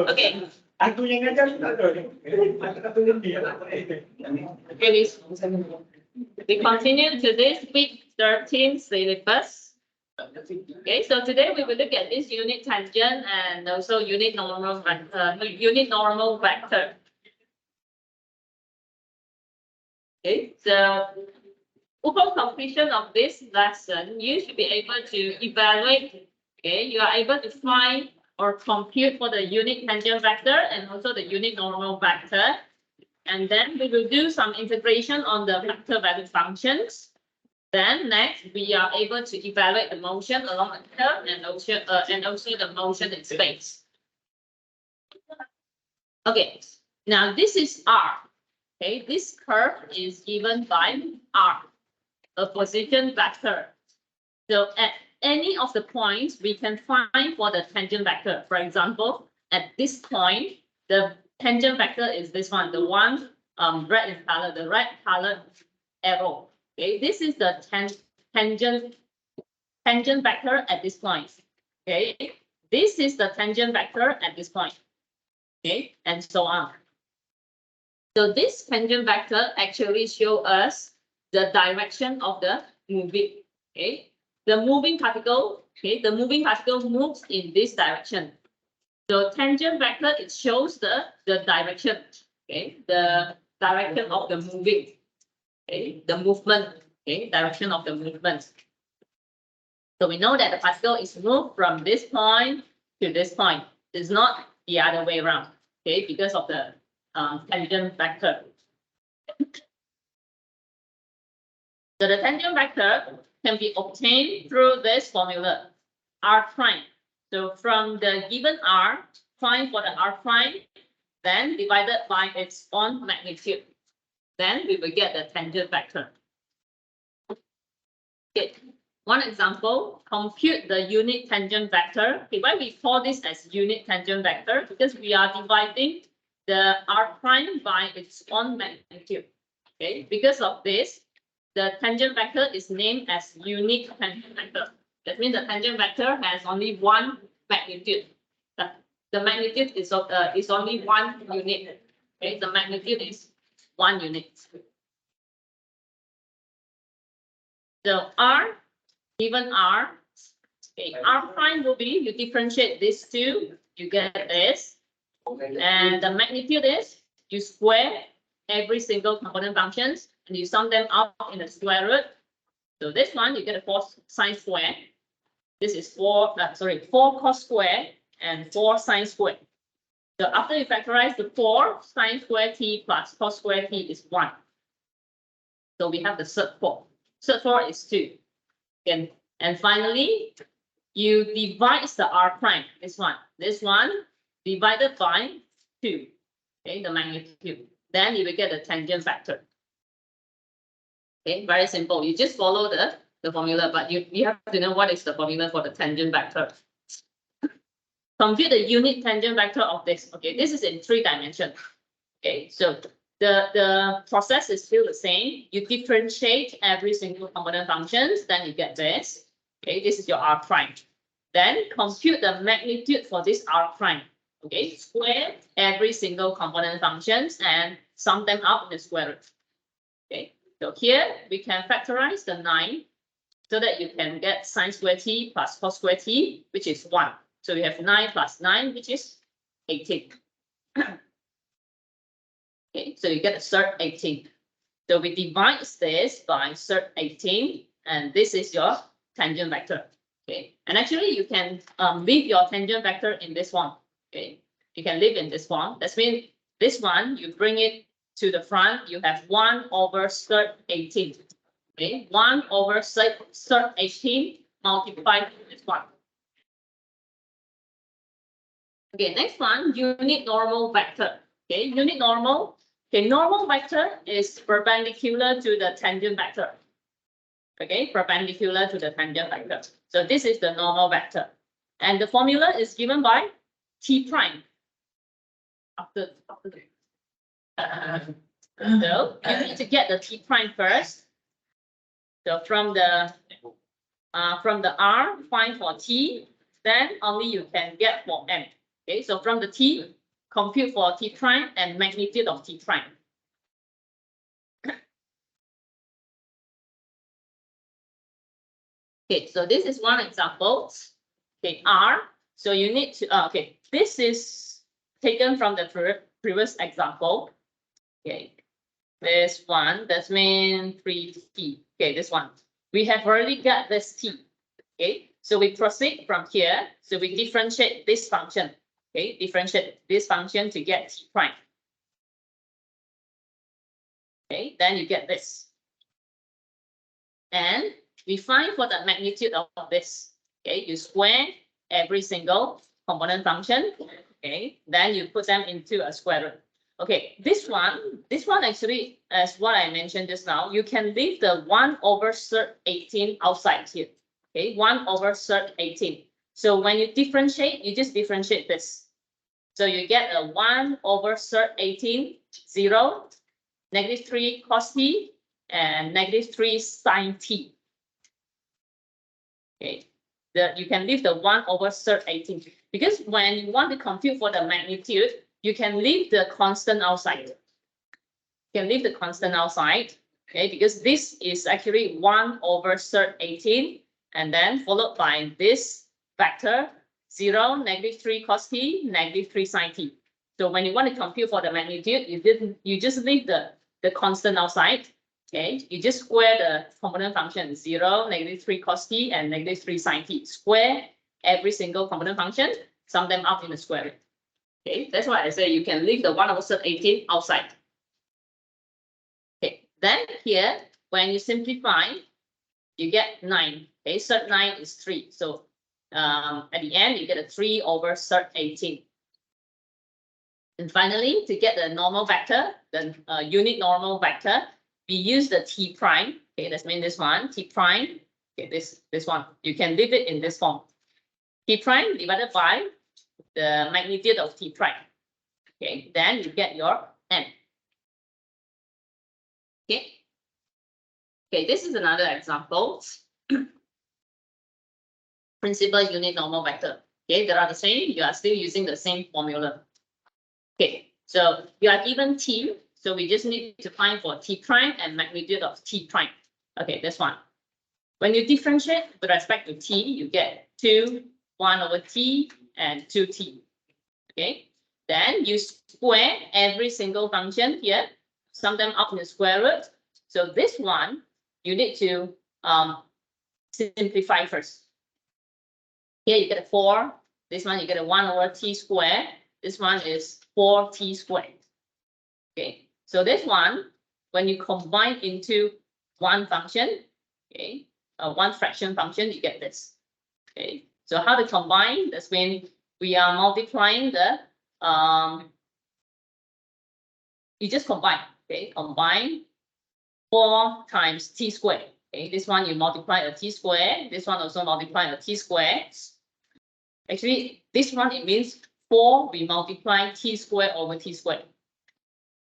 Okay. Aku yang ngajar Okay, we continue to this week 13 syllabus. Okay, so today we will look at this unit tangent and also unit normal vector. Okay, so upon completion of this lesson, you should be able to evaluate. Okay, you are able to find or compute for the unit tangent vector and also the unit normal vector. And then we will do some integration on the vector value functions. Then next, we are able to evaluate the motion along the curve and also the motion in space. Okay, now this is R. Okay, this curve is given by R, a position vector. So at any of the points, we can find for the tangent vector. For example, at this point, the tangent vector is this one, the one red in color, the red colored arrow. Okay, this is the tangent vector at this point. Okay, this is the tangent vector at this point. Okay, and so on. So this tangent vector actually shows us the direction of the moving. Okay, the moving particle. Okay, the moving particle moves in this direction. So tangent vector, it shows the direction. Okay, the direction of the moving. Okay, the movement. Okay, direction of the movement. So we know that the particle is moved from this point to this point. It's not the other way around. Okay, because of the tangent vector. So the tangent vector can be obtained through this formula, R prime. So from the given R, find for the R prime, then divided by its own magnitude. Then we will get the tangent vector. Okay. One example, compute the unit tangent vector. Okay, why we call this as unit tangent vector? Because we are dividing the R prime by its own magnitude. Okay, because of this, the tangent vector is named as unique tangent vector. That means the tangent vector has only one magnitude. The magnitude is only one unit. Okay, the magnitude is 1 unit. So R, given R, okay, R prime will be, you differentiate these two, you get this. And the magnitude is, you square every single component functions and you sum them up in the square root. So this one, you get a 4 sine square. This is 4 cos square and 4 sine square. So after you factorize the 4 sine square t plus cos square t is 1. So we have the third 4. Third 4 is 2. And finally, you divide the R prime, this one divided by 2. Okay, the magnitude. Then you will get the tangent vector. Okay, very simple. You just follow the formula, but you have to know what is the formula for the tangent vector. Compute the unit tangent vector of this. Okay, this is in 3 dimensions. Okay, so the process is still the same. You differentiate every single component functions, then you get this. Okay, this is your R prime. Then compute the magnitude for this R prime. Okay, square every single component functions and sum them up in the square root. Okay, so here we can factorize the 9 so that you can get sine square t plus cos square t, which is 1. So we have 9 plus 9, which is 18. Okay, so you get a third 18. So we divide this by third 18, and this is your tangent vector. Okay, and actually you can leave your tangent vector in this one. Okay, you can leave in this one. That means this one, you bring it to the front, you have 1 over third 18. Okay, 1 over third 18 multiplied with this one. Okay, next one, unit normal vector. Okay, unit normal. Okay, normal vector is perpendicular to the tangent vector. okay, perpendicular to the tangent vector. So this is the normal vector. And the formula is given by T prime. After so you need to get the T prime first. So from the R, find for T, then only you can get for M. Okay, so from the T, compute for T prime and magnitude of T prime. Okay, so this is one example. Okay, R. So you need to, okay, this is taken from the previous example. Okay, this one, that means 3T. Okay, this one. We have already got this T. Okay, so we proceed from here. So we differentiate this function. Okay, differentiate this function to get T prime. Okay, then you get this. And we find for the magnitude of this. Okay, you square every single component function. Okay, then you put them into a square root. Okay, this one actually, as what I mentioned just now, you can leave the 1/18 outside here. Okay, 1/18. So when you differentiate, you just differentiate this. So you get a 1/18, 0, -3 cos t, and -3 sin t. Okay, you can leave the 1/18 because when you want to compute for the magnitude, you can leave the constant outside. You can leave the constant outside, okay, because this is actually 1/18, and then followed by this vector 0, -3 cos t, -3 sin t. So when you want to compute for the magnitude, you just leave the constant outside. Okay, you just square the component function 0, -3 cos t, and -3 sin t. Square every single component function, sum them up in the square root. Okay, that's why I say you can leave the 1/18 outside. Okay, then here, when you simplify, you get 9. Okay, cert 9 is 3. So at the end, you get a 3/18. And finally, to get the normal vector, the unit normal vector, we use the T prime. Okay, let's mean this one, T prime. Okay, this one, you can leave it in this form. T prime divided by the magnitude of T prime. Okay, then you get your M. Okay. Okay, this is another example. Principal unit normal vector. Okay, they are the same. You are still using the same formula. Okay, so you are given T. So we just need to find for T prime and magnitude of T prime. Okay, this one. When you differentiate with respect to T, you get 2, 1/t, and 2t. Okay, then you square every single function here, sum them up in the square root. So this one, you need to simplify first. Here you get a 4. This one you get a 1/t squared. This one is 4t squared. Okay, so this one, when you combine into one function, okay, one fraction function, you get this. Okay, so how to combine? That's when we are multiplying the you just combine. Okay, combine 4 times t squared. Okay, this one you multiply a t squared. This one also multiply a t squared. Actually, this one it means 4 we multiply t squared over t squared.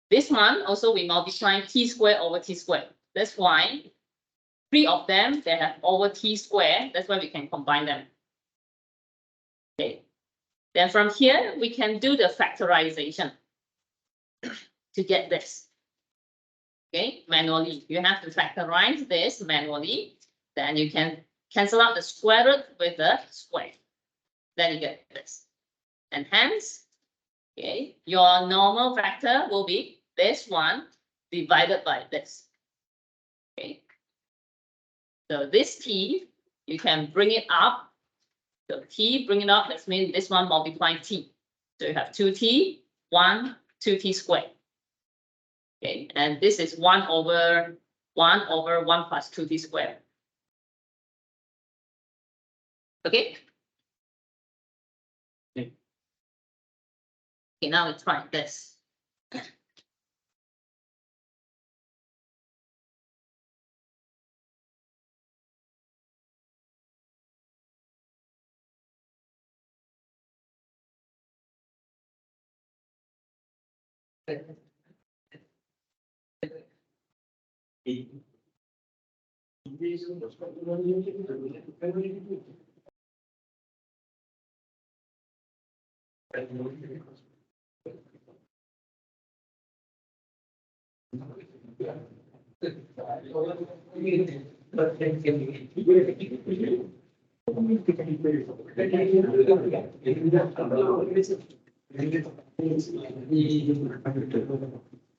This one also we multiply t squared over t squared. That's why 3 of them they have over t squared. That's why we can combine them. Okay. Then from here we can do the factorization to get this. Okay, manually. You have to factorize this manually. Then you can cancel out the square root with the square. Then you get this. And hence, okay, your normal vector will be this one divided by this. Okay. So this t, you can bring it up. So t, bring it up, that means this one multiply t. So you have 2t, 2t squared. Okay, and this is 1/1 plus 2t squared. Okay. Okay, now we try this.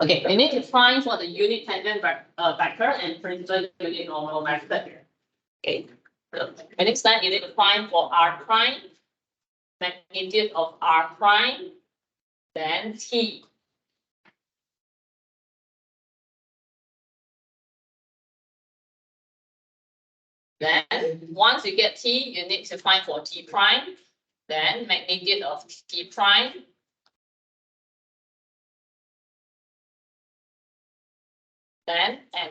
Okay, we need to find for the unit tangent vector and principal unit normal vector. Okay, so the next time you need to find for r prime, magnitude of r prime, then t. Then once you get t, you need to find for t prime, then magnitude of t prime. Then n.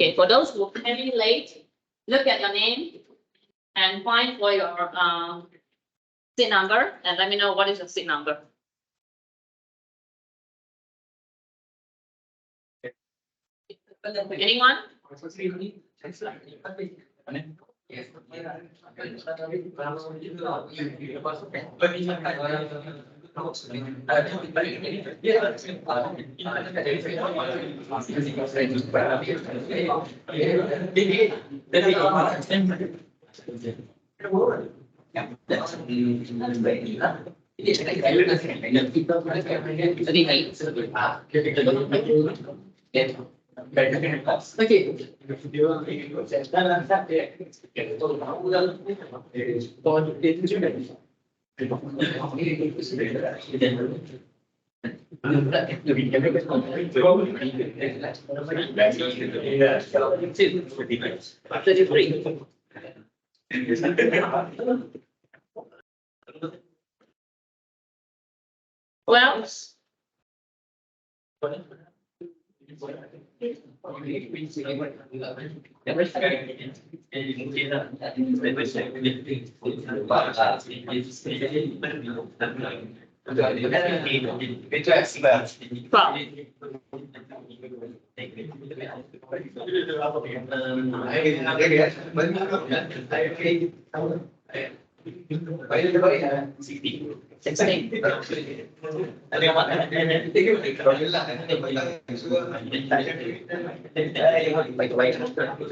Okay, for those who came in late, look at your name and find for your seat number and let me know what is your seat number. Anyone? Well,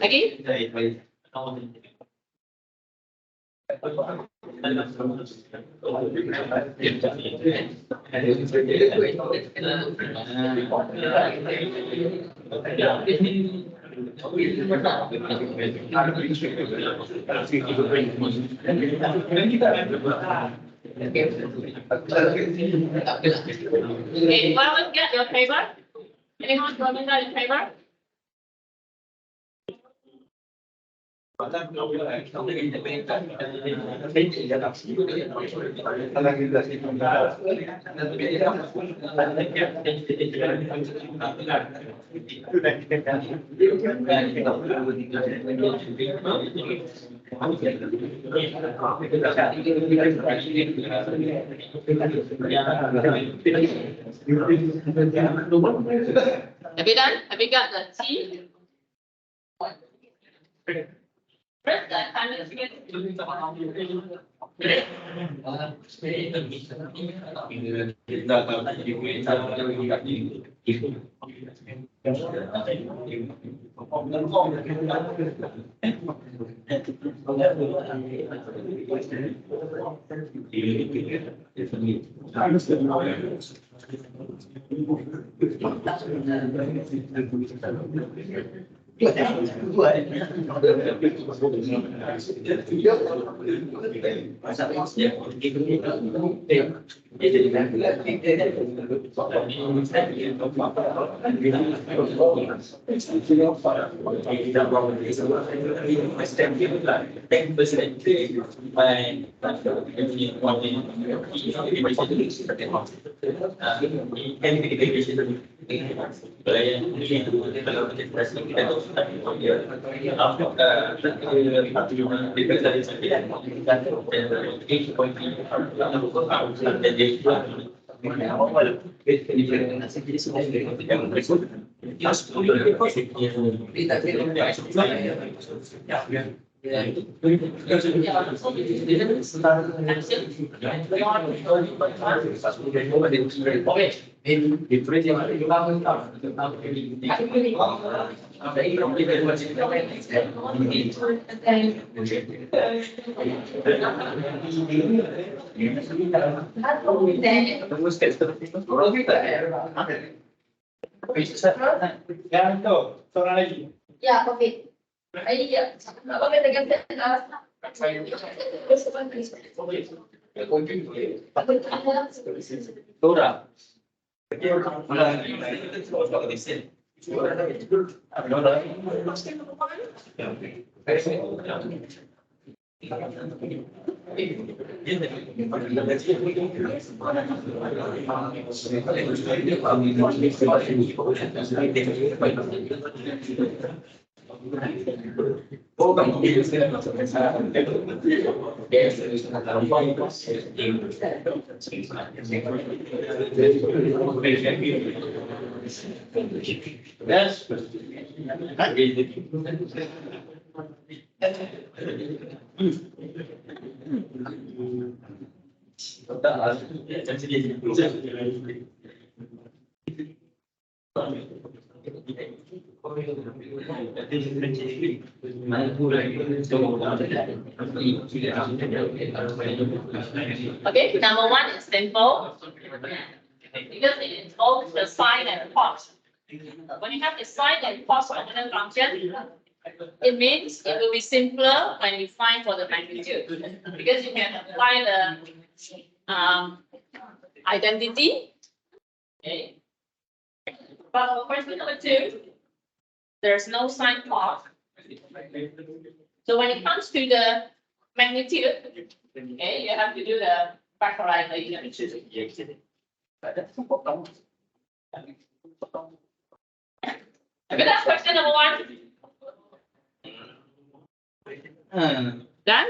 again? Okay, well, get your paper. Anyone remember your paper? Have you done? Have you got the T? First, that time is good. Ya, COVID. Iya, apa kita Okay, number one is simple. Because it's both the sine and cos. When you have the sine and cos common function, it means it will be simpler when you find for the magnitude. Because you can apply the identity. Okay. But for question number two, there's no sine cos. So when it comes to the magnitude, okay, you have to do the factorization. Okay, that's question number one. Done?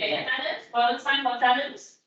Okay, attendance, well, sign for attendance.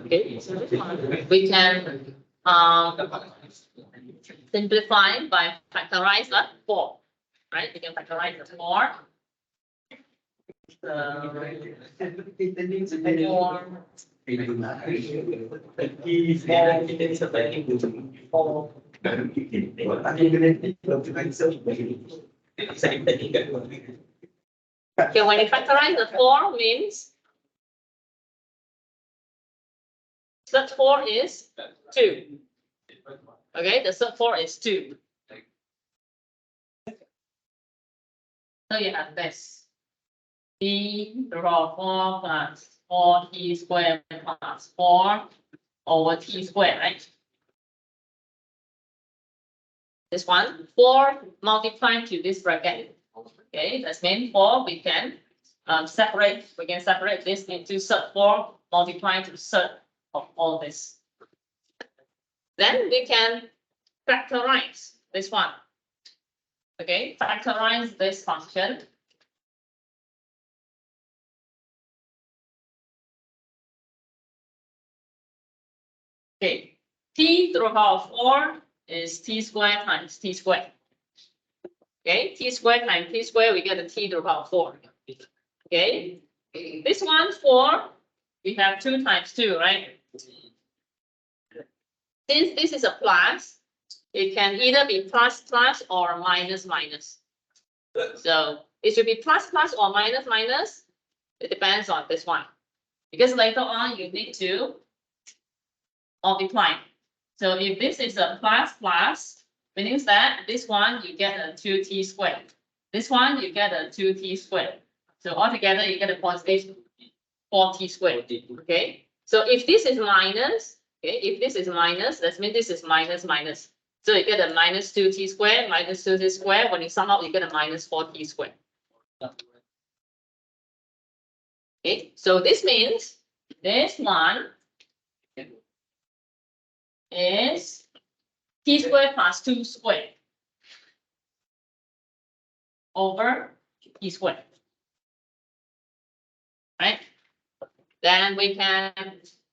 Okay, so this one we can simplify by factorize like 4, right? We can factorize the 4. Okay, when you factorize the 4 means sub 4 is 2. Okay, the sub 4 is 2. So you have this. t to the power of 4 plus 4t squared plus 4 over t squared, right? This one, 4 multiplied to this bracket. Okay, that's mean 4 we can separate. We can separate this into sub 4 multiplied to sub of all this. Then we can factorize this one. Okay, factorize this function. Okay, t to the power of 4 is t squared times t squared. Okay, t squared times t squared, we get a t to the power of 4. Okay, this one 4, we have 2 times 2, right? Since this is a plus, it can either be plus plus or minus minus. So it should be plus plus or minus minus. It depends on this one. Because later on you need to multiply. So if this is a plus plus, meaning that this one you get a 2t squared. This one you get a 2t squared. So altogether you get a positive 4t squared. Okay. So if this is minus, okay, if this is minus, that means this is minus minus. So you get a minus 2t squared, minus 2t squared. When you sum up, you get a minus 4t squared. Okay, so this means this one is t squared plus 2 squared over t squared. Right? Then we can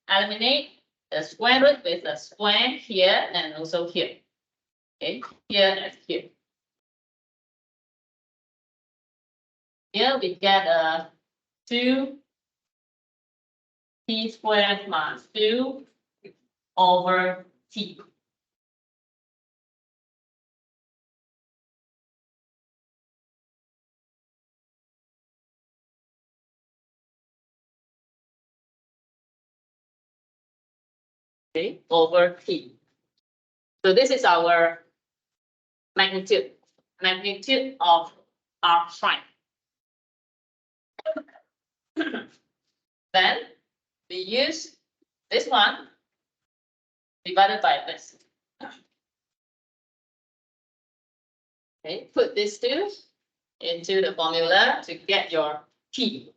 eliminate the square root with a square here and also here. Okay, here and here. Here we get a 2 t squared plus 2 over t. Okay, over t. So this is our magnitude of r prime. Then we use this one divided by this. Okay, put these two into the formula to get your t.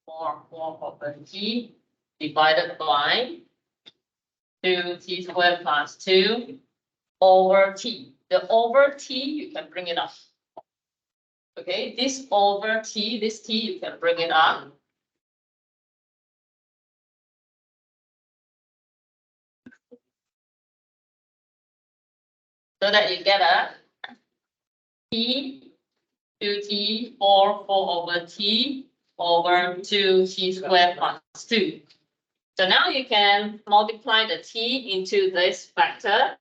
Four over t divided by 2t squared plus 2 over t. The over t, you can bring it up. Okay, this over t, this t, you can bring it up. So that you get a t, 2t, 4 over t over 2t squared plus 2. So now you can multiply the t into this factor,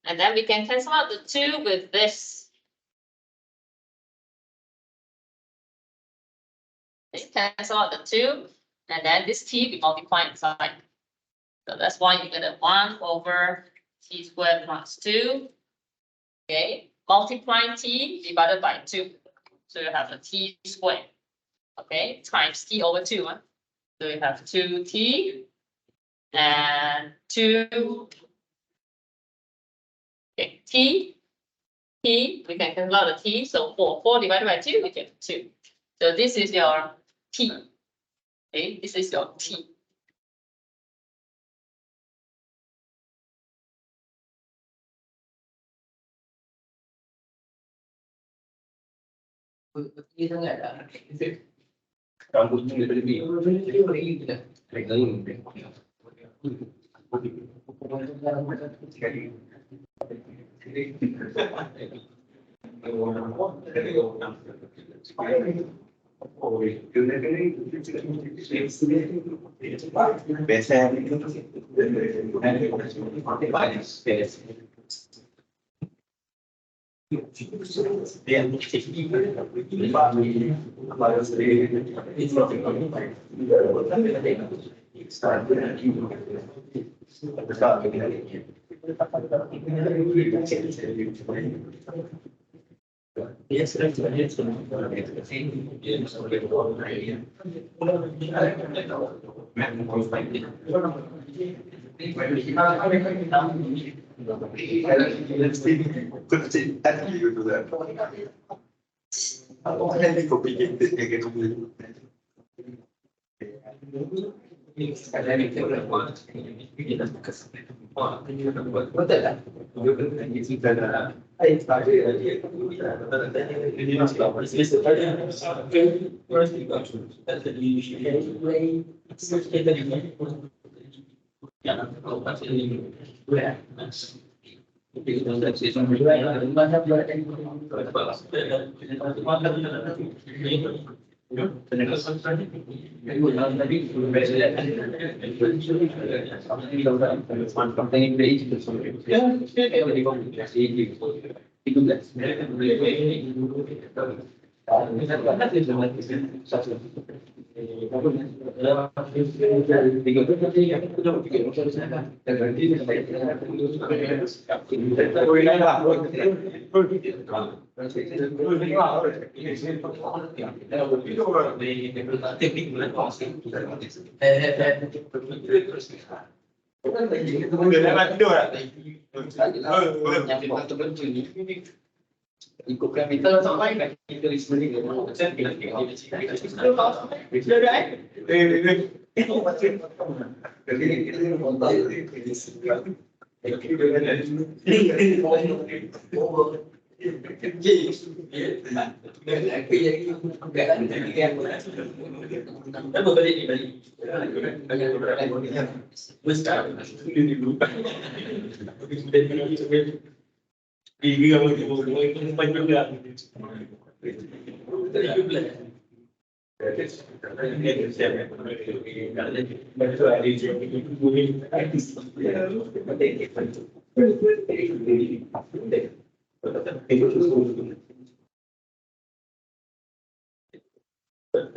and then we can cancel out the 2 with this. Cancel out the 2, and then this t we multiply inside. So that's why you get a 1 over t squared plus 2. Okay, multiply t divided by 2. So you have a t squared. Okay, times t over 2. Huh? So you have 2t and 2. Okay, t, we can cancel out the t. So 4 divided by 2, we get 2. So this is your t. Okay, this is your t. Yes,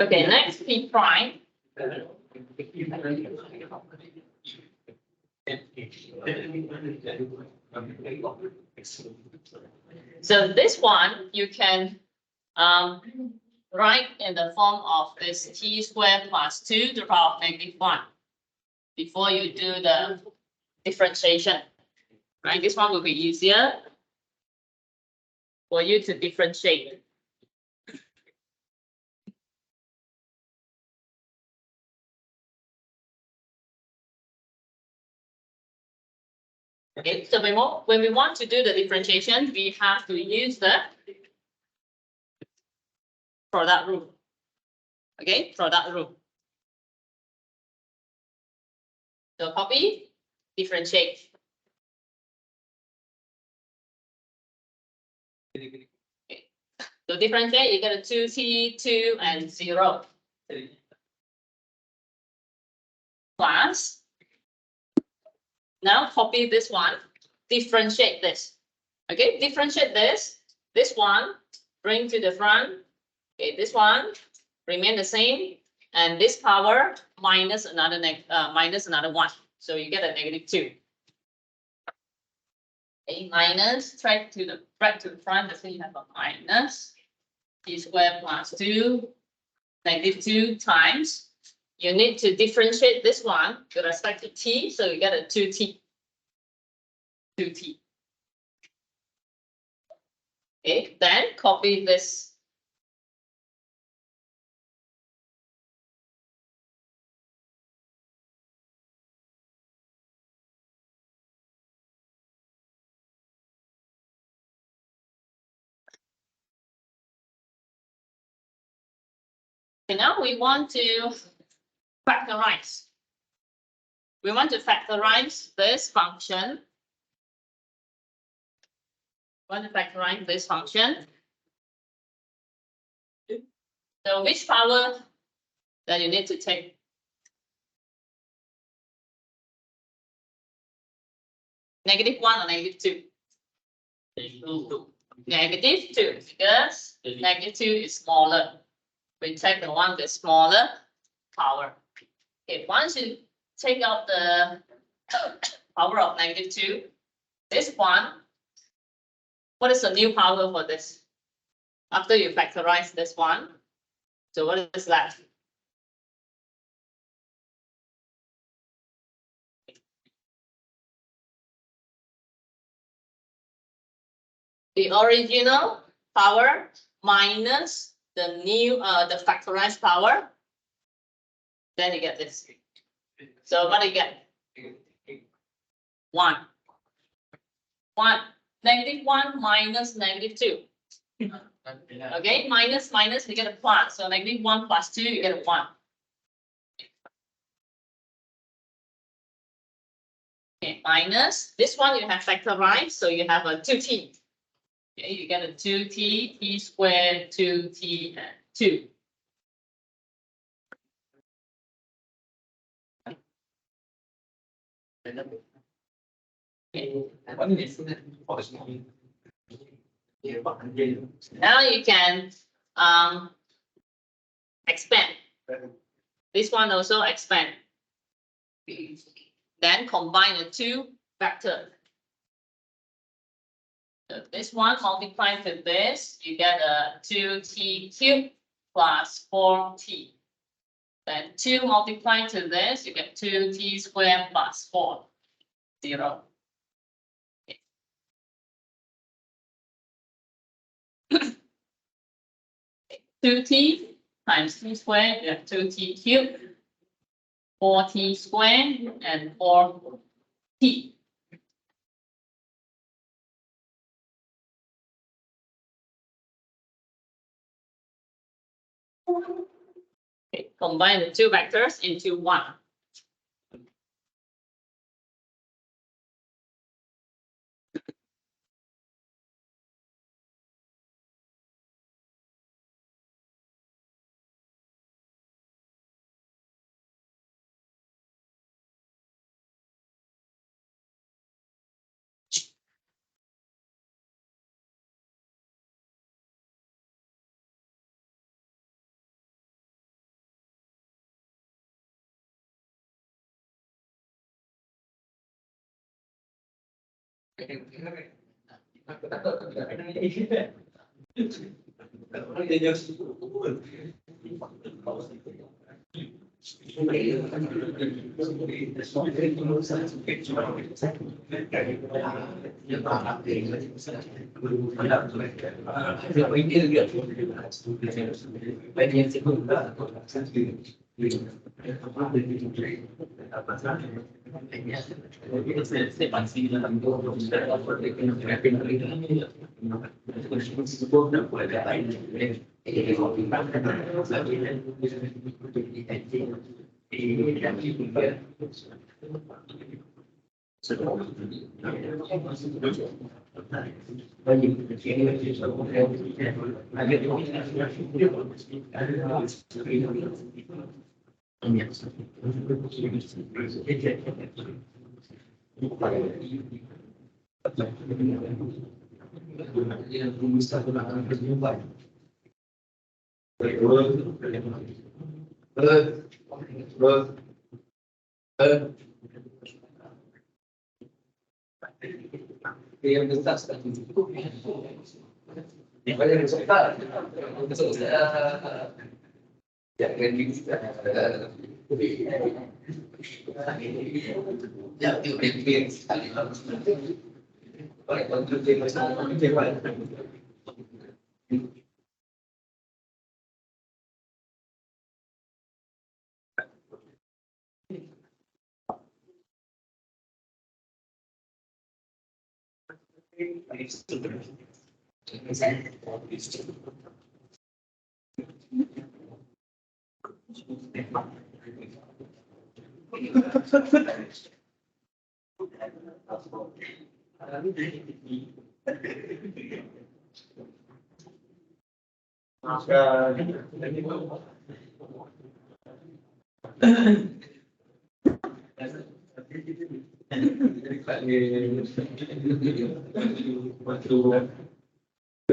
Okay, next P prime. So this one you can write in the form of this t squared plus 2 to the power of -1 before you do the differentiation. Right, this one will be easier for you to differentiate. Okay, so when we want to do the differentiation, we have to use the product rule. Okay, product rule. So copy, differentiate. Okay. So differentiate, you get a 2t, 2 and 0. Plus, now copy this one, differentiate this. Okay, differentiate this. This one, bring to the front. Okay, this one remain the same, and this power minus another one. So you get a -2. Okay, minus right to the front. So you have a minus t squared plus 2 -2 times. You need to differentiate this one with respect to t, so you get a 2t. 2t. Okay, then copy this. Okay, now we want to factorize. We want to factorize this function. So which power that you need to take? -1 or -2? -2. -2 because -2 is smaller. We take the one with smaller power. Okay, once you take out the power of -2, this one, what is the new power for this? After you factorize this one, so what is left? The original power minus the new, the factorized power. Then you get this. So what do you get? 1. -1 minus -2. Okay, minus, you get a plus. So -1 plus 2, you get a 1. Okay, minus this one you have factorized, so you have a 2t. Okay, you get a 2t, t squared, 2t, and 2. Now you can expand. This one also expand. Then combine the two vectors. So this one multiplied with this, you get a 2t cubed plus 4t. Then 2 multiplied to this, you get 2t squared plus 4. 0. Okay. 2t times t squared, you have 2t cubed, 4t squared, and 4t. Okay, combine the two vectors into one.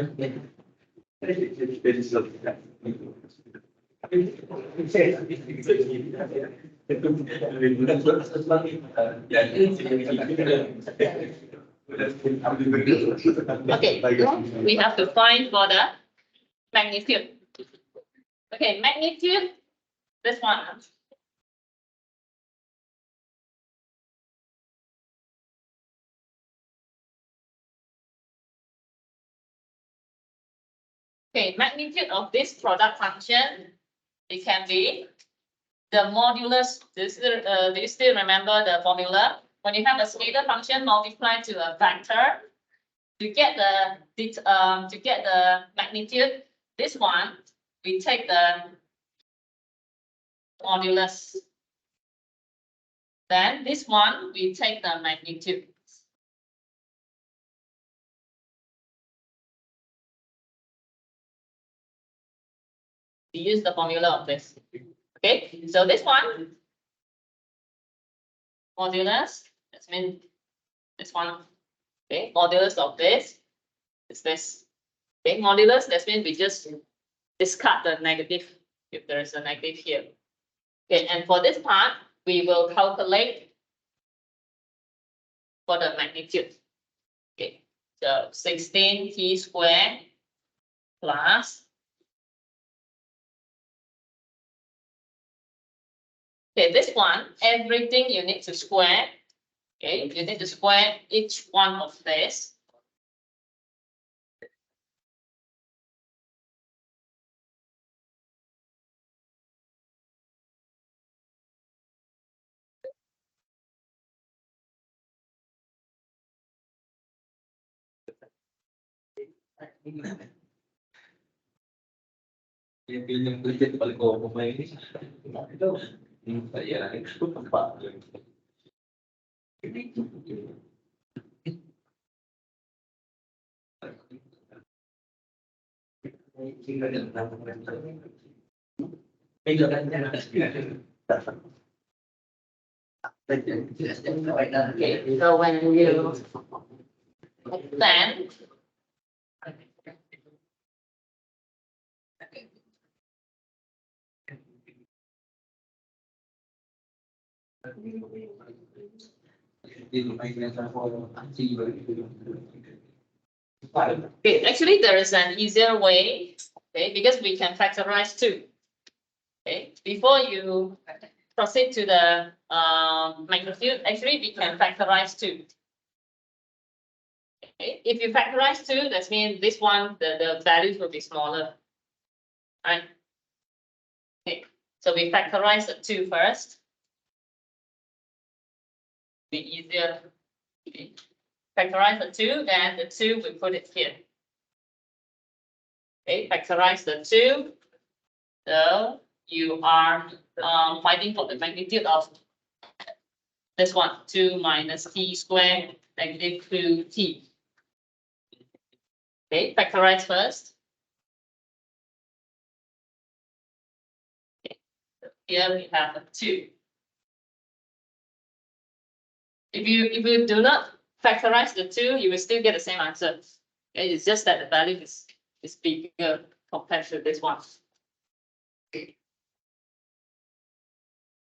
Okay, we have to find for the magnitude. Okay, magnitude, this one. Okay, magnitude of this product function, it can be the modulus. Do you still remember the formula? When you have a scalar function multiplied to a vector, to get the magnitude, this one, we take the modulus. Then this one, we take the magnitude. We use the formula of this. Okay, so this one, modulus, that means this one. Okay, modulus of this is this. Okay, modulus, that means we just discard the negative if there is a negative here. Okay, and for this part, we will calculate for the magnitude. Okay, so 16t squared plus. Okay, this one, everything you need to square. Okay, you need to square each one of this. Yung legit pala ko kung may ito. Kaya ito pa. Okay, so when you extend, okay, actually there is an easier way, okay, because we can factorize 2. Okay, before you proceed to the magnitude, actually we can factorize 2. Okay, if you factorize 2, that means this one, the values will be smaller. Right? Okay, so we factorize the 2 first. Be easier. Okay. Factorize the 2, then the 2 we put it here. Okay, factorize the 2. So you are finding for the magnitude of this one, 2 minus t squared negative 2t. Okay, factorize first. Okay. So here we have a 2. If you do not factorize the 2, you will still get the same answer. Okay, it's just that the value is bigger compared to this one. Okay.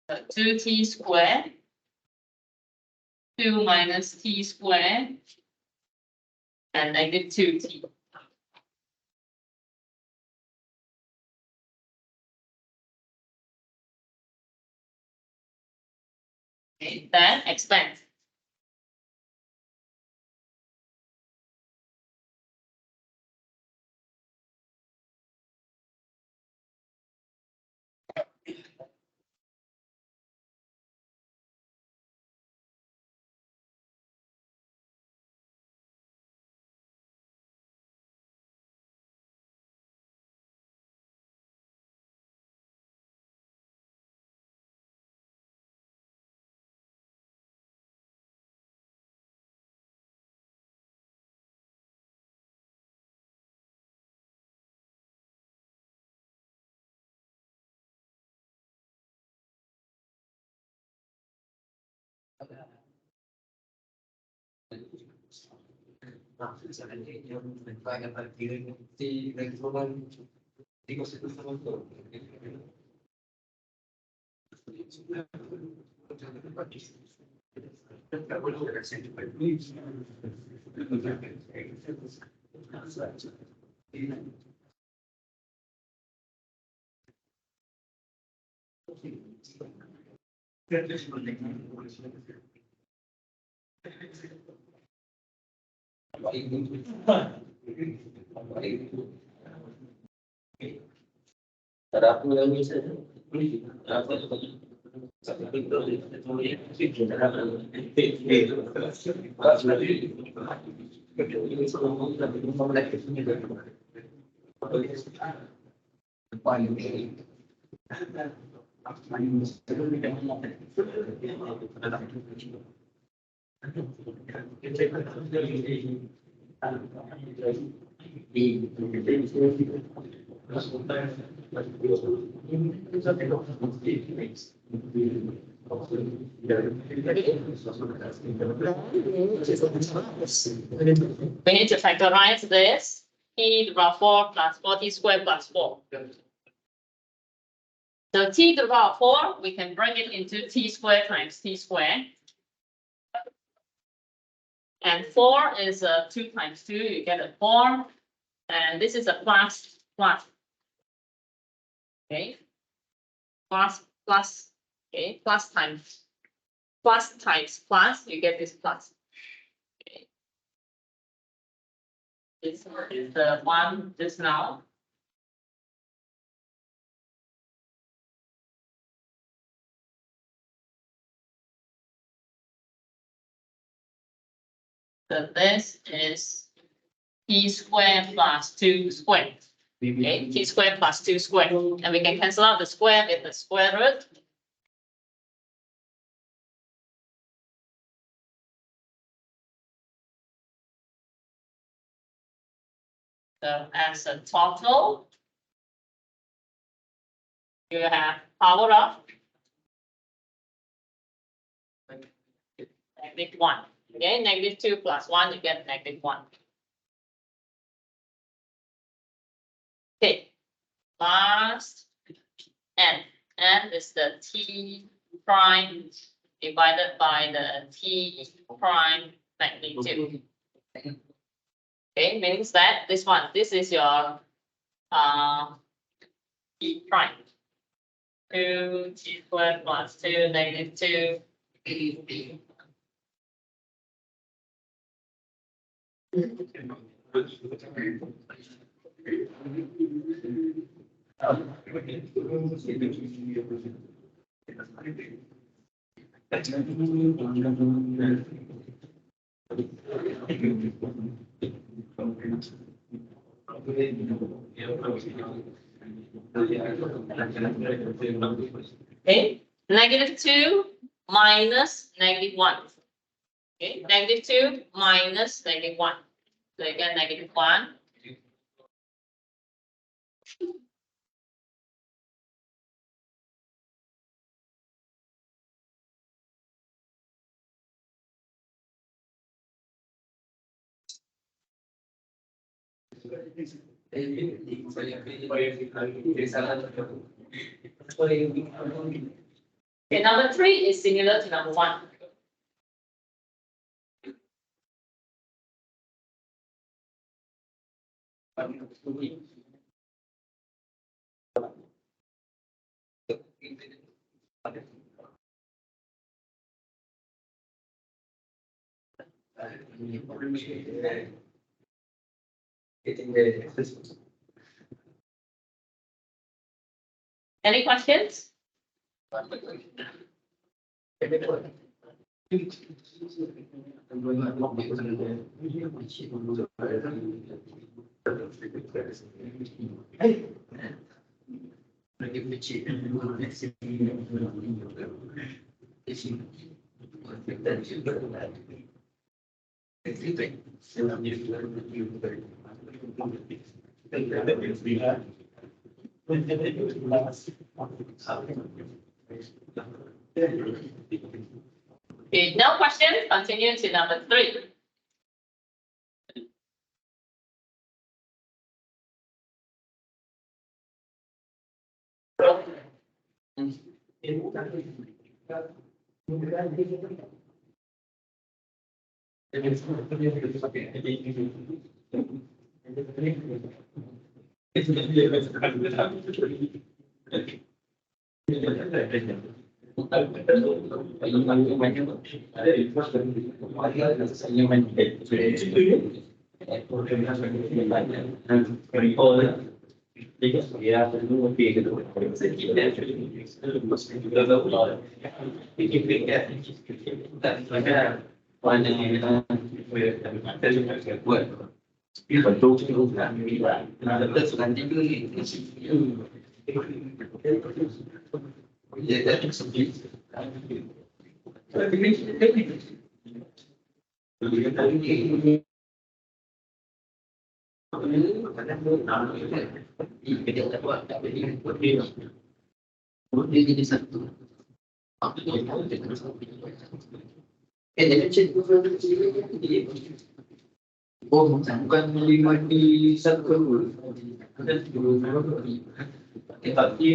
So 2t squared, 2 minus t squared, and negative 2t. Okay, then expand. We need to factorize this. T to the power 4 plus 4t squared plus 4. So t to the power 4, we can break it into t squared times t squared. And 4 is 2 times 2, you get a 4. And this is a plus. Okay. Plus, okay, plus times plus, you get this plus. Okay. This is the one just now. So this is t squared plus 2 squared. Okay, t squared plus 2 squared. And we can cancel out the square with the square root. So as a total, you have power of -1. Okay, -2 plus 1, you get -1. Okay, last n. N is the t prime divided by the t prime magnitude. Okay, means that this is your t prime. 2 t squared plus 2 -2. Okay, -2 minus -1. Okay, -2 minus -1. So you get -1. Okay, number 3 is similar to number 1. Any questions? Okay, no questions. Continue to number 3. Oh, bukan 5 di satu. Tapi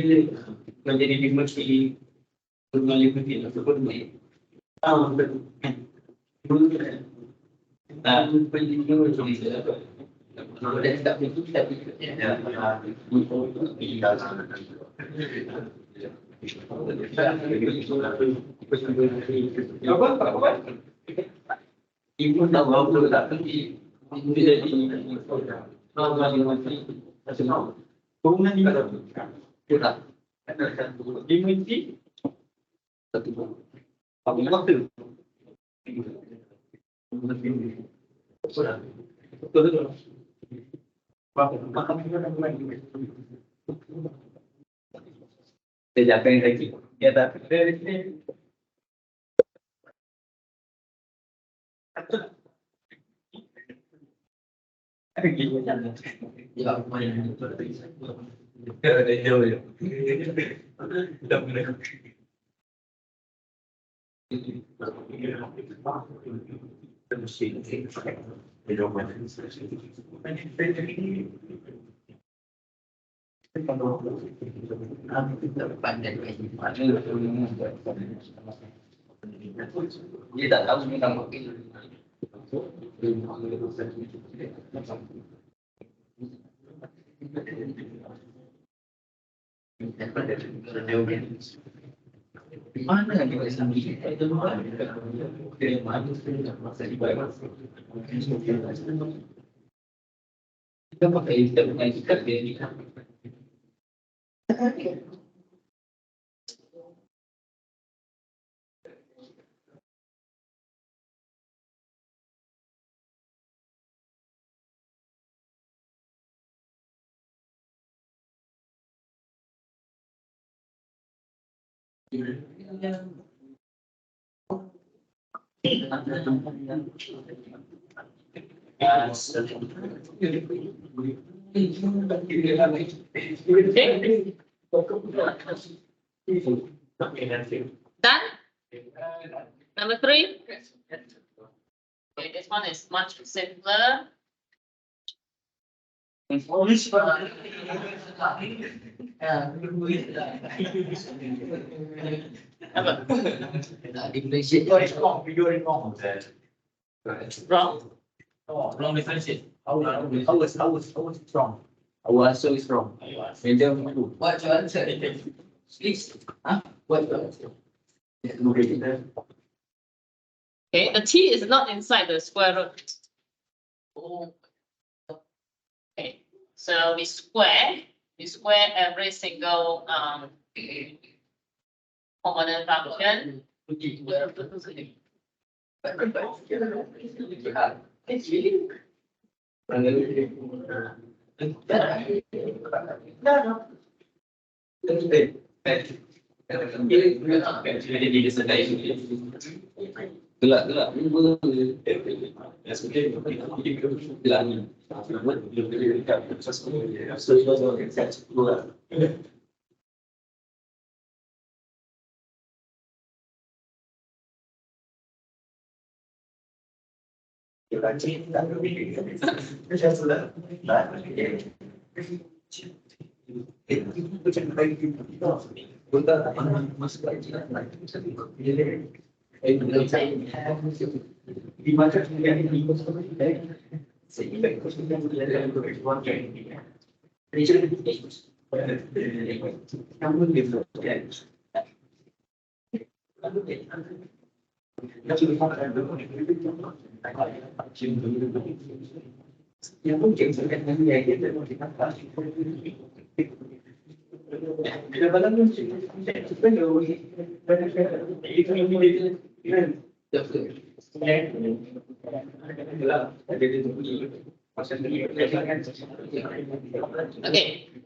menjadi 5 di 5 di ataupun baik. Betul. Pendidikan macam ni. Kalau dia tak begitu, kita apa? Ibu tahu apa tak penting. Tidak di nasional. Hubungan di mana? Tidak. Dimensi satu. Apa waktu? Betul. Saya jangan lagi. Ya tak. Dia tak tahu tentang wakil. Mana yang kita sendiri? Itu mana? Dari mana kita masa ibarat? Kita pakai kita mengajikan dia ni. Done? Number 3. Okay, this one is much simpler. Wrong. Wrong differentiate. How is wrong? Our answer is wrong. Medium two. What's your answer? Please. Huh? What's your answer? Okay, the t is not inside the square root. Okay, so we square every single component function. Okay,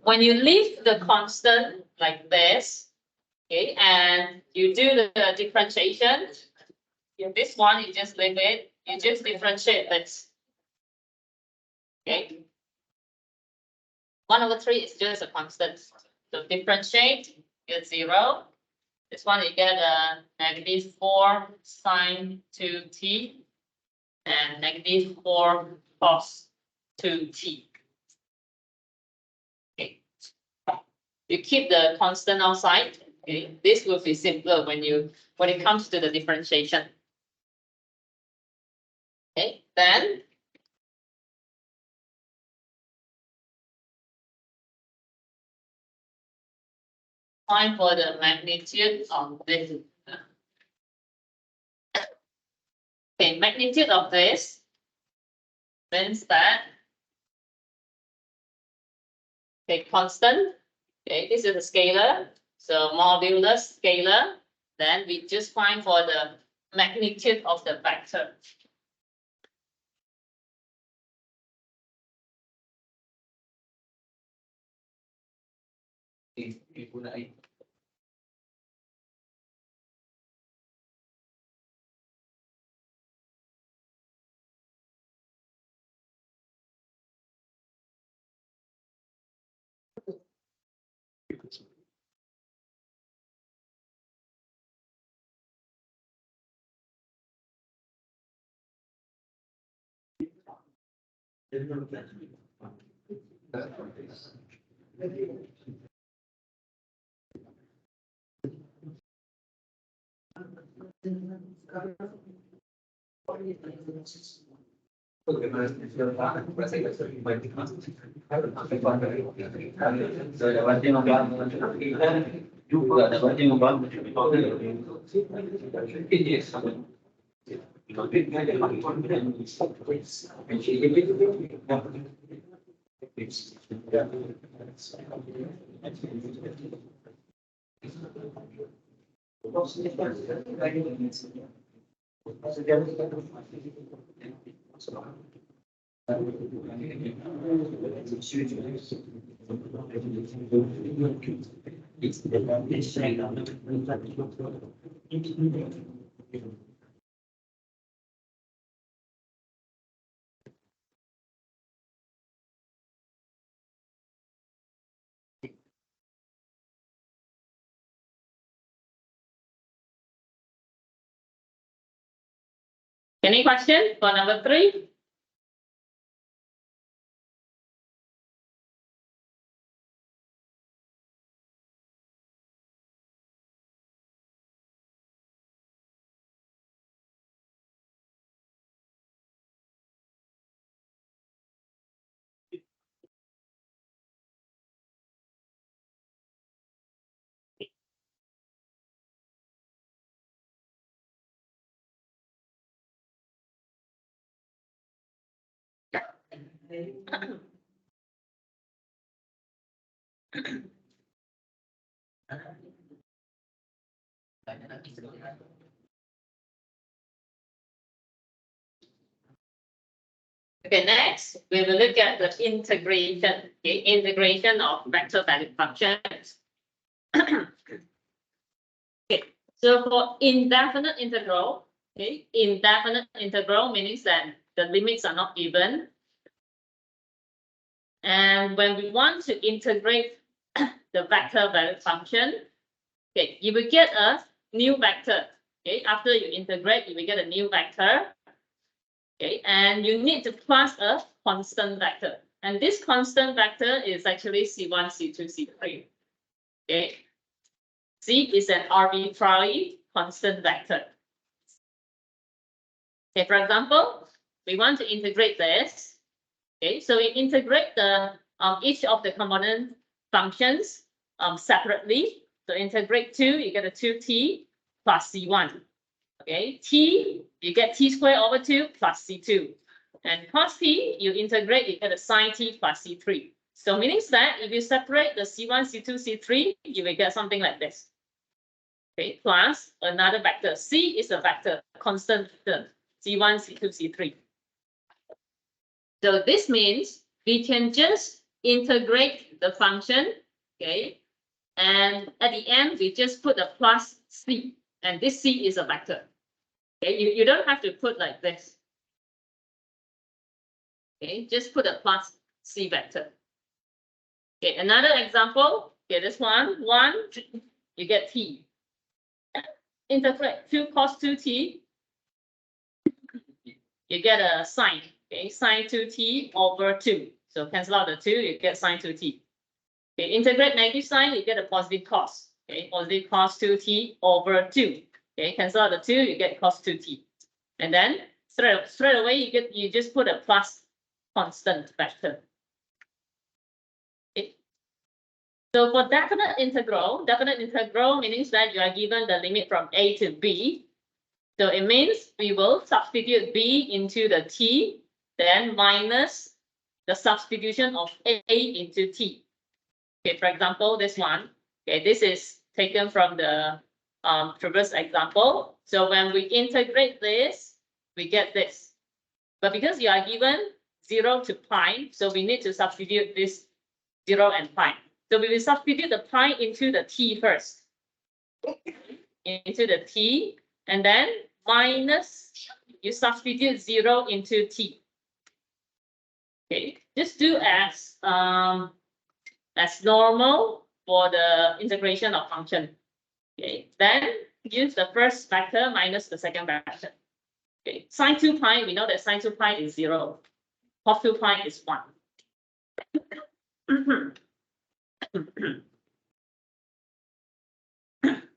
when you leave the constant like this, okay, and you do the differentiation, this one you just leave it, you just differentiate this. Okay. 1/3 is just a constant. So differentiate, get 0. This one you get a -4 sine 2t and -4 cos 2t. Okay. You keep the constant outside. Okay. This will be simpler when it comes to the differentiation. Okay, then find for the magnitude of this. Okay, magnitude of this means that, okay, constant. Okay, this is a scalar, so modulus scalar. Then we just find for the magnitude of the vector. Any question for number 3? Okay, next we will look at the integration. Okay, integration of vector value functions. Okay, so for indefinite integral, okay, indefinite integral means that the limits are not even. And when we want to integrate the vector value function, okay, you will get a new vector. Okay, after you integrate, you will get a new vector. Okay, and you need to plus a constant vector. And this constant vector is actually C1, C2, C3. Okay. C is an arbitrary constant vector. Okay, for example, we want to integrate this. Okay, so we integrate the each of the component functions separately. So integrate 2, you get a 2t plus c1. Okay, t, you get t squared over 2 plus c2. And cos t, you integrate, you get a sin t plus c3. So meaning that if you separate the c1, c2, c3, you will get something like this. Okay, plus another vector. C is a vector, constant vector, c1, c2, c3. So this means we can just integrate the function, okay? And at the end, we just put a plus c, and this c is a vector. Okay, you don't have to put like this. Okay, just put a plus c vector. Okay, another example. Okay, this one, you get t. Integrate 2 cos 2t, you get a sine. Okay, sine 2t over 2. So cancel out the 2, you get sine 2t. Okay, integrate negative sign, you get a positive cos. Okay, positive cos 2t over 2. Okay, cancel out the 2, you get cos 2t. And then straight away you just put a plus constant vector. Okay. So for definite integral means that you are given the limit from a to b. So it means we will substitute b into the t, then minus the substitution of a into t. Okay, for example, this one. Okay, this is taken from the previous example. So when we integrate this, we get this. But because you are given 0 to pi, so we need to substitute this 0 and pi. So we will substitute the pi into the t first. Into the t, and then minus, you substitute 0 into t. Okay, just do as normal for the integration of function. Okay, then use the first vector minus the second vector. Okay, sine 2 pi, we know that sine 2 pi is 0. Cos 2 pi is 1.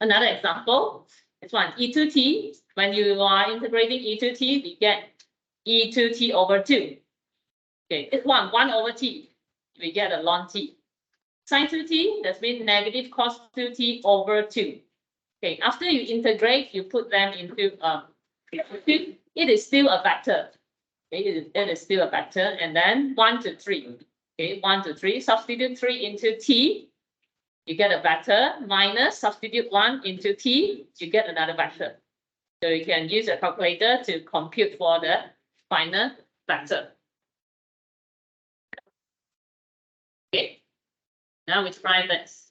Another example, this one, e2t. When you are integrating e2t, we get e2t over 2. Okay, this one, 1 over t, we get a ln t. Sin 2t, that means negative cos 2t over 2. Okay, after you integrate, you put them into it is still a vector. Okay, it is still a vector, and then 1 to 3. Okay, 1 to 3, substitute 3 into t, you get a vector, minus substitute 1 into t, you get another vector. So you can use a calculator to compute for the final vector. Okay, now we try this.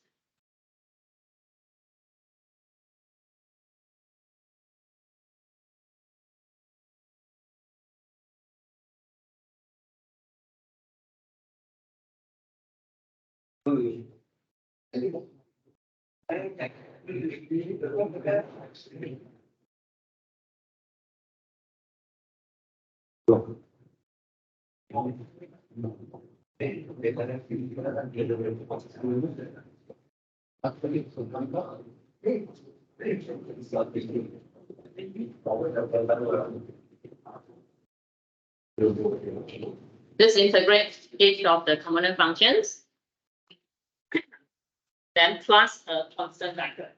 Just integrate each of the component functions, then plus a constant vector.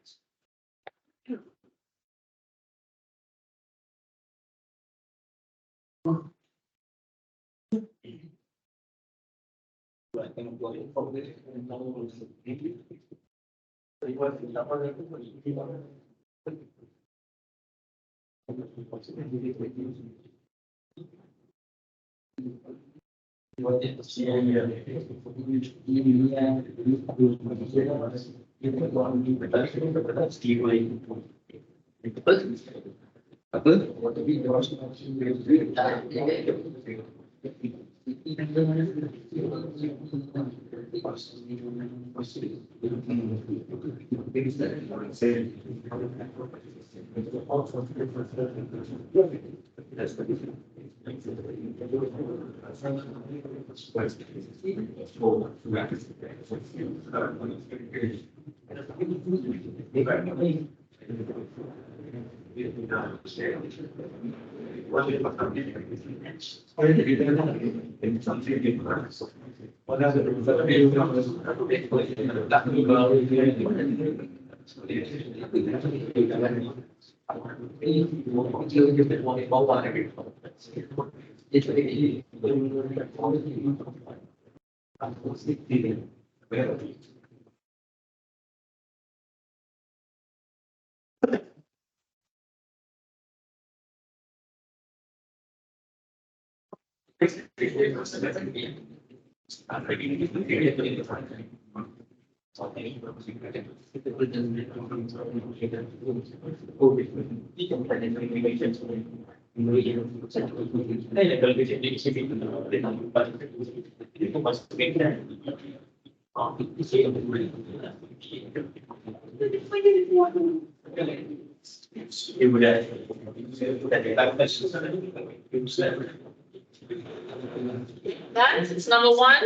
That's number one.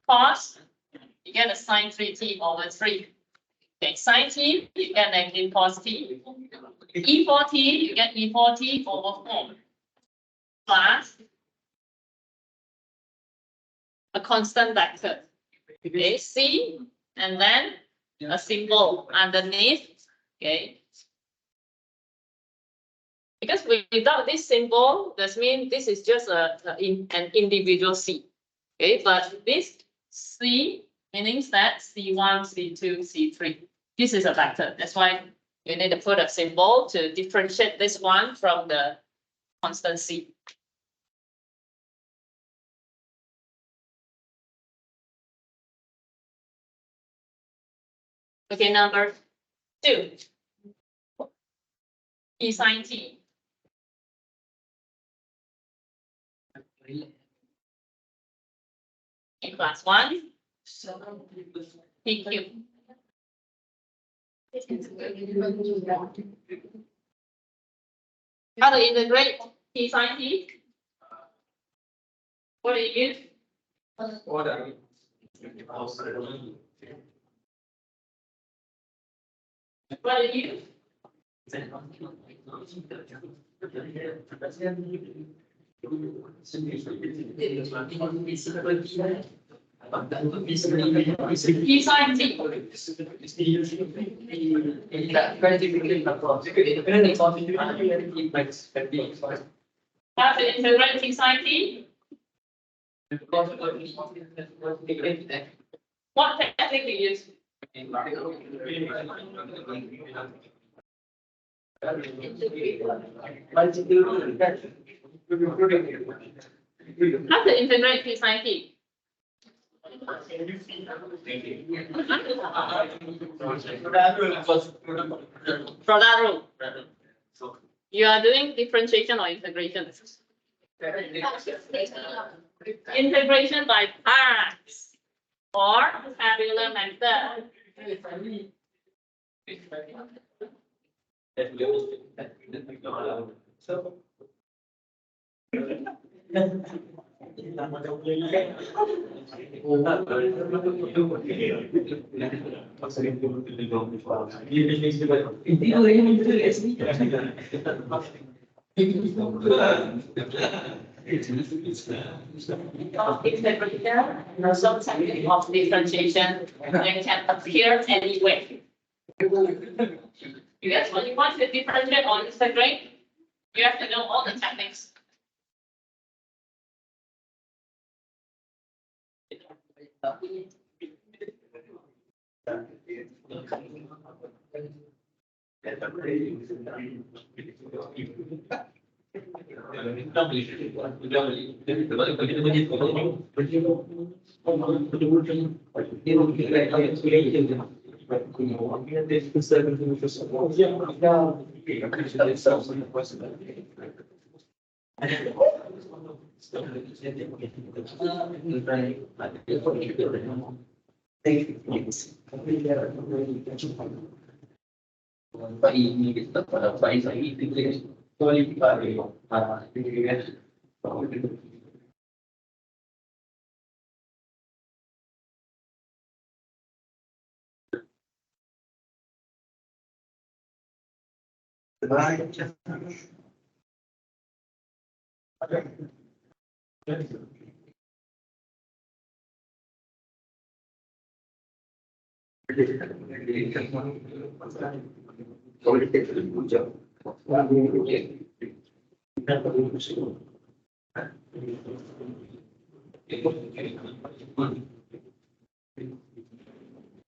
Cos, you get a sine 3t over 3. Okay, sine t, you get negative cos t. E4t, you get E4t over 4. Plus a constant vector. Okay, C, and then a symbol underneath. Okay. Because without this symbol, that means this is just an individual C. Okay, but this C means that C1, C2, C3. This is a vector. That's why you need to put a symbol to differentiate this one from the constant C. Okay, number 2. E sine t. E plus 1. PQ. How to integrate T sine T? What do you use? What do you use? T sine T. How to integrate T sine T? What technique do you use? How to integrate T sine T? Product rule. You are doing differentiation or integration? Integration by parts or tabular method. Integration and also technique of differentiation that can appear anywhere. Because when you want to differentiate or integrate, you have to know all the techniques.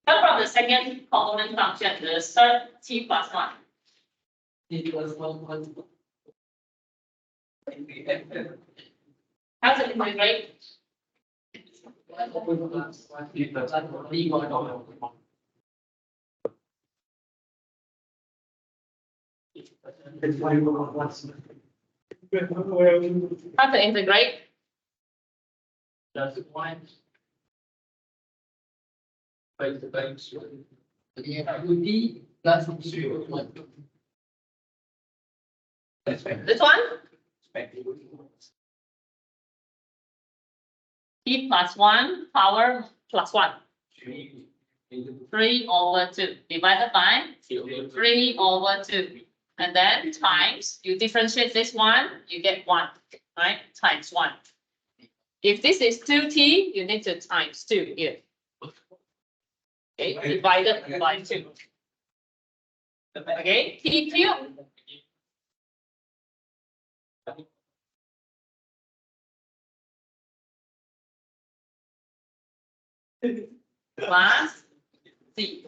Start from the second complement function, the third t plus 1. How's it integrate? How to integrate? That's one. By UD plus 0.1. This one? T plus 1 power plus 1. 3 over 2 divided by 3 over 2. And then times, you differentiate this one, you get 1, right? Times 1. If this is 2t, you need to times 2 here. Okay, divided by 2. Okay, t cube plus c.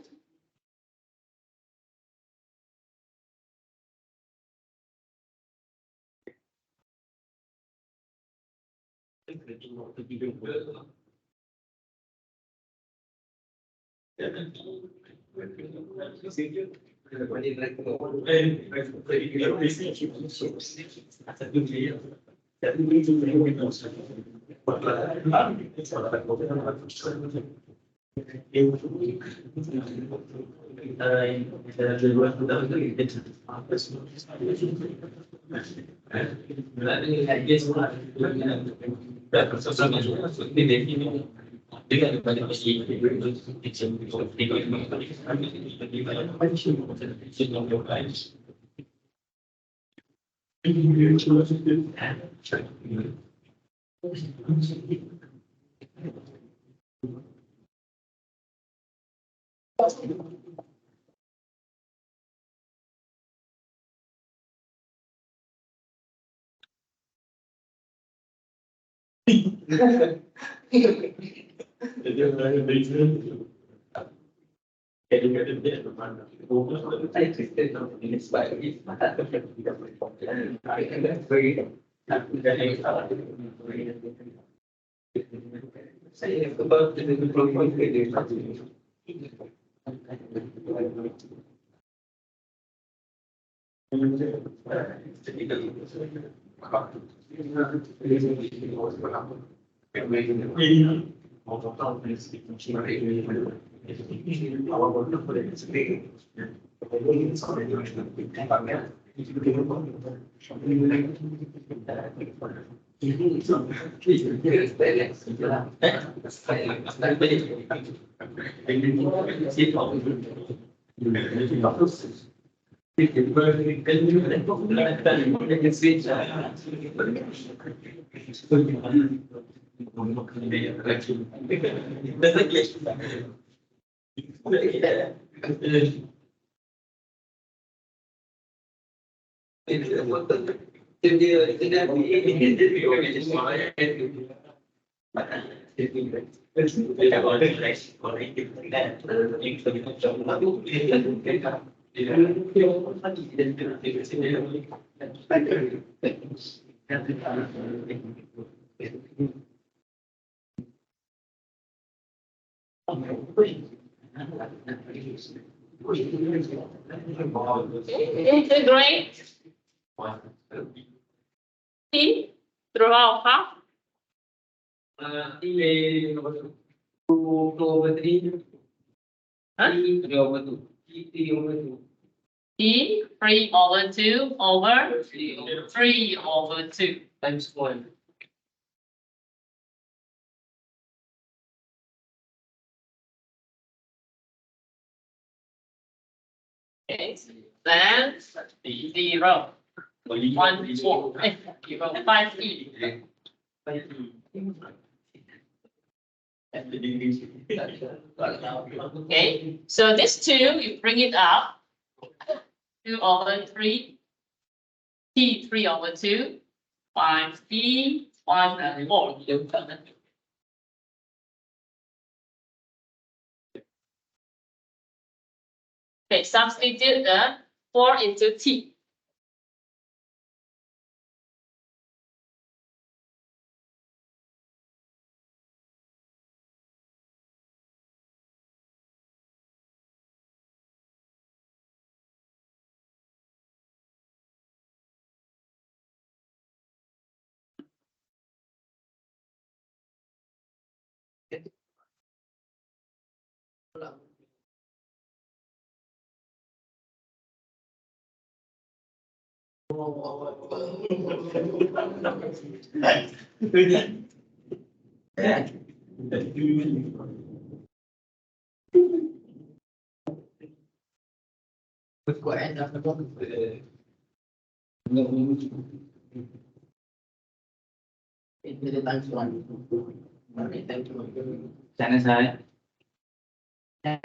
Integrate t throughout half. Huh? T 3 over 2 over 3 over 2 times 1. Okay, then 0, 1, 4, 5e. Okay, so this 2, you bring it up, 2/3, t 3/2, 5e, 1 and 4. Okay, substitute the 4 into t. Sana saya. Yeah.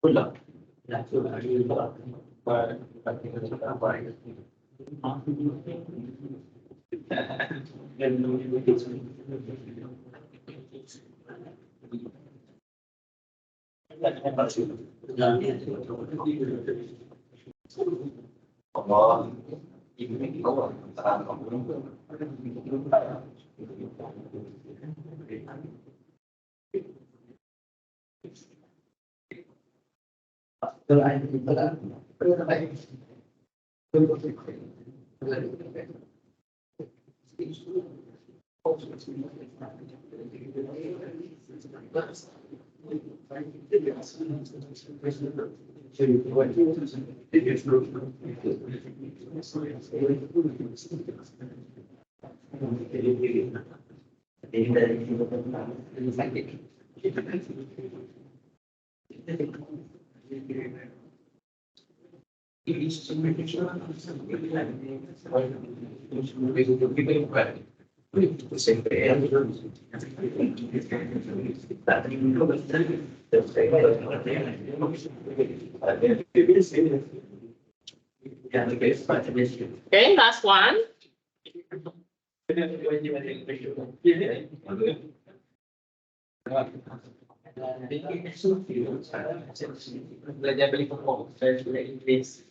Pula. Okay, last one. Belajar beli pokok, saya sudah Inggris.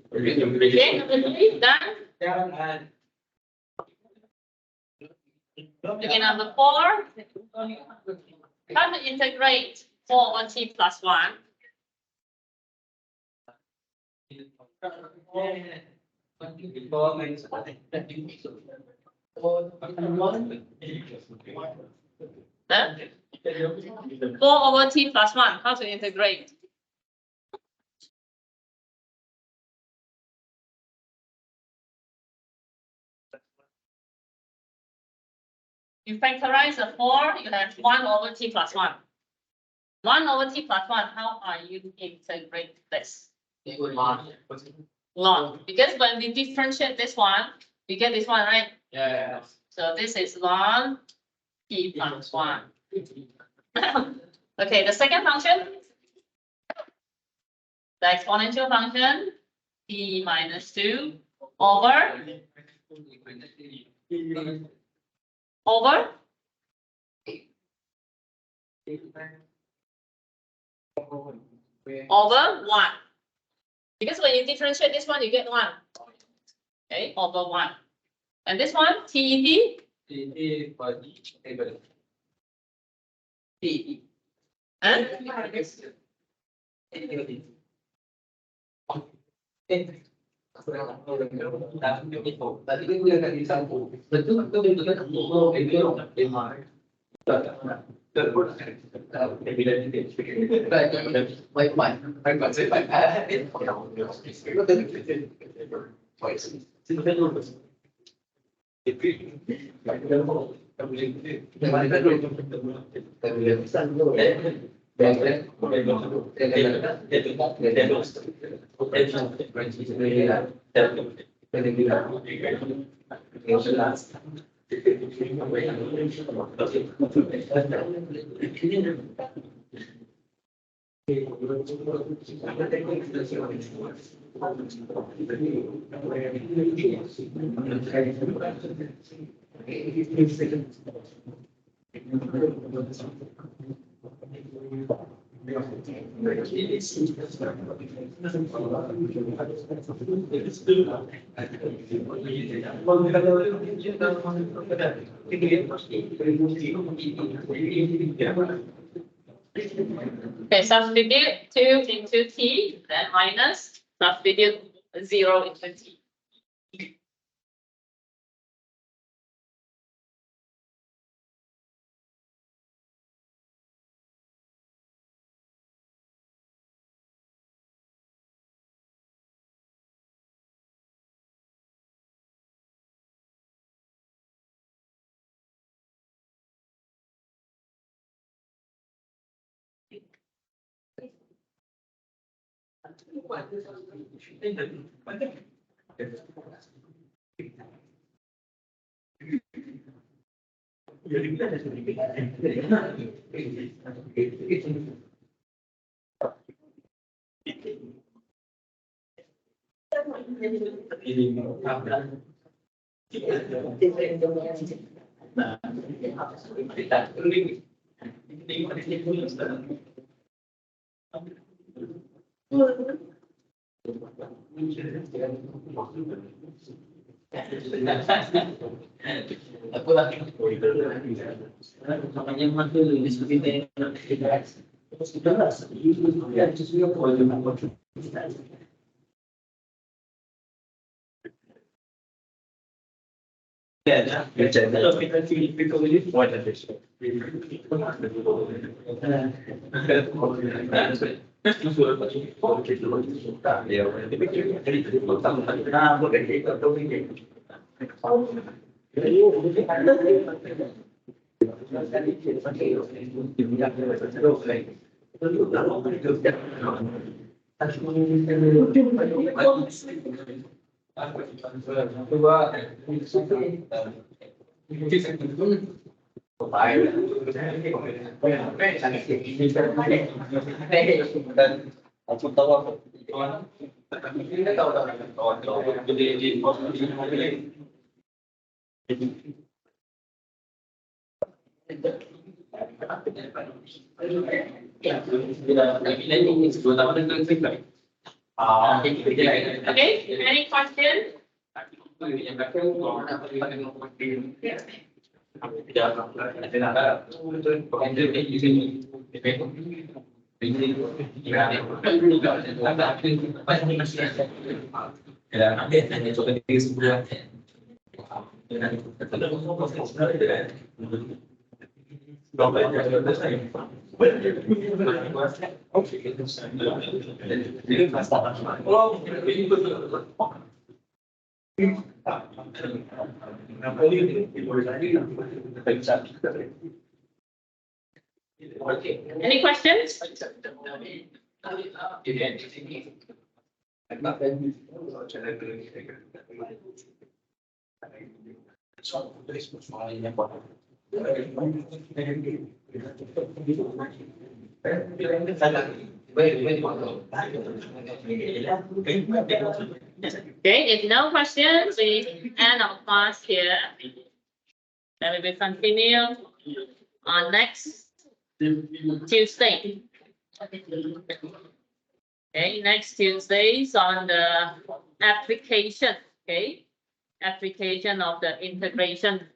Okay, number 3, done. Okay, number 4. How to integrate 4 over t plus 1? Huh? 4/t plus 1. How to integrate? You factorize the 4, you have 1/t plus 1. 1/t plus 1, how are you integrate this? Log. Because when we differentiate this one, we get this one, right? Yeah. So this is log t plus 1. Okay, the second function, the exponential function, t minus 2 over over 1. Because when you differentiate this one, you get 1. Okay, over 1. And this one, t. Huh? Okay, substitute 2 into t, then minus, substitute 0 into t. Okay, any question? Any questions? Okay, if no questions, we end our class here. Then we will continue on next Tuesday. Okay, next Tuesday is on the application, okay? Application of the integration.